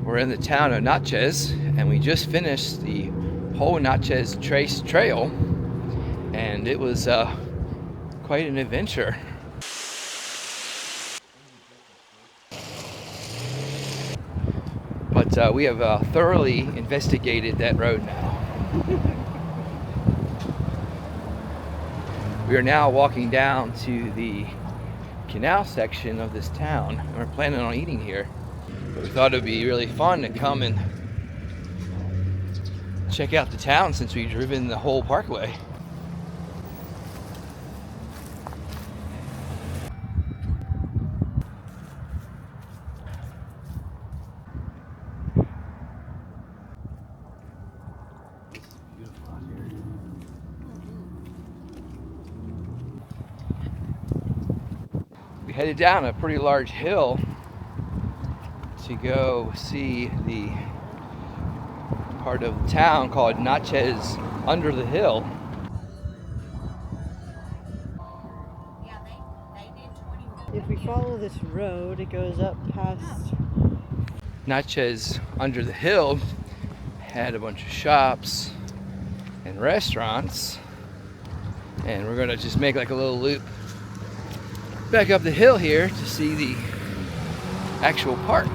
We're in the town of Natchez, and we just finished the whole Natchez Trace Trail, and it was quite an adventure. But we have thoroughly investigated that road now. We are now walking down to the canal section of this town, and we're planning on eating here. But we thought it would be really fun to come and check out the town since we've driven the whole parkway. We headed down a pretty large hill to go see the part of the town called Natchez under the hill. If we follow this road, it goes up past. Natchez under the hill had a bunch of shops and restaurants, and we're gonna just make like a little loop back up the hill here to see the actual park.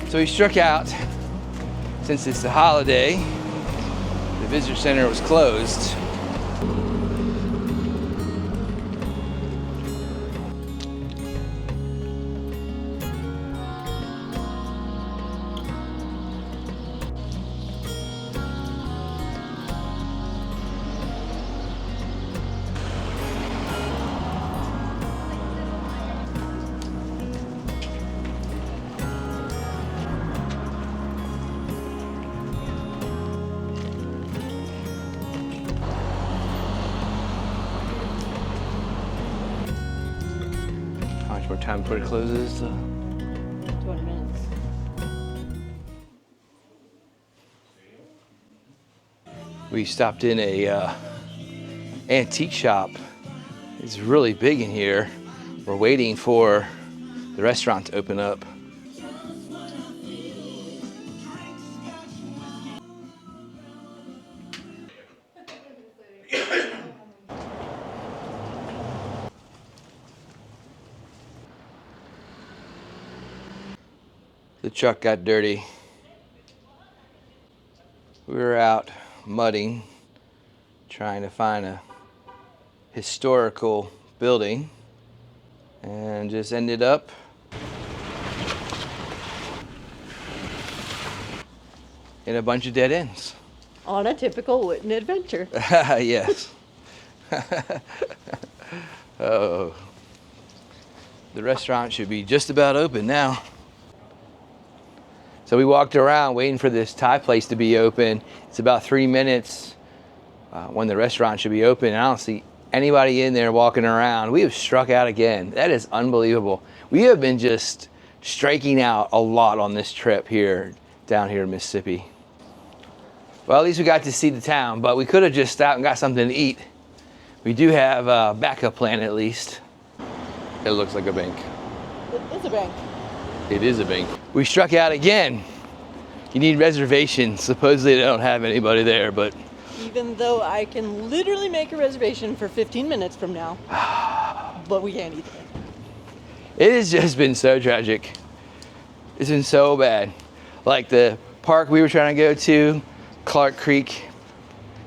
So we struck out, since it's a holiday, the visitor center was closed. How much more time before it closes? 20 minutes. We stopped in a antique shop. It's really big in here. We're waiting for the restaurant to open up. The truck got dirty. We were out mudding, trying to find a historical building, and just ended up in a bunch of dead ends. On a typical Witten adventure. Yes. Oh, the restaurant should be just about open now. So we walked around waiting for this Thai place to be open. It's about 3 minutes when the restaurant should be open, and I don't see anybody in there walking around. We have struck out again. That is unbelievable. We have been just striking out a lot on this trip here, down here in Mississippi. Well, at least we got to see the town, but we could have just stopped and got something to eat. We do have a backup plan at least. It looks like a bank. It's a bank. It is a bank. We struck out again. You need reservations. Supposedly they don't have anybody there, but Even though I can literally make a reservation for 15 minutes from now, but we can't eat there. it has just been so tragic. It's been so bad. Like the park we were trying to go to, Clark Creek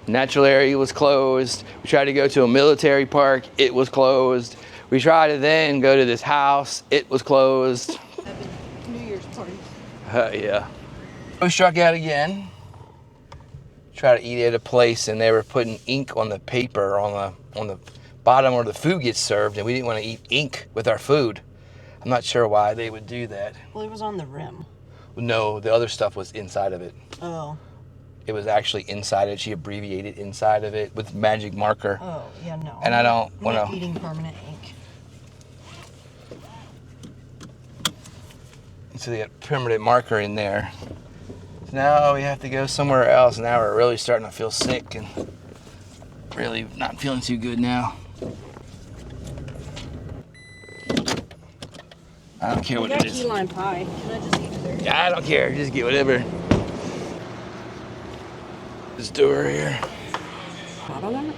natural area was closed. We tried to go to a military park, it was closed. We tried to then go to this house, it was closed. Having New Year's party. Yeah. We struck out again. Try to eat at a place and they were putting ink on the paper on the bottom where the food gets served, and we didn't want to eat ink with our food. I'm not sure why they would do that. Well, it was on the rim. No, the other stuff was inside of it. Oh. It was actually inside it. She abbreviated inside of it with magic marker. Oh, yeah, no. And I don't I'm want not to. eating permanent ink. So they got permanent marker in there. So now we have to go somewhere else. Now we're really starting to feel sick and really not feeling too good now. I don't care what it is. Key lime pie. Can I just eat there? Yeah, I don't care. Just get whatever. This door here. I don't know.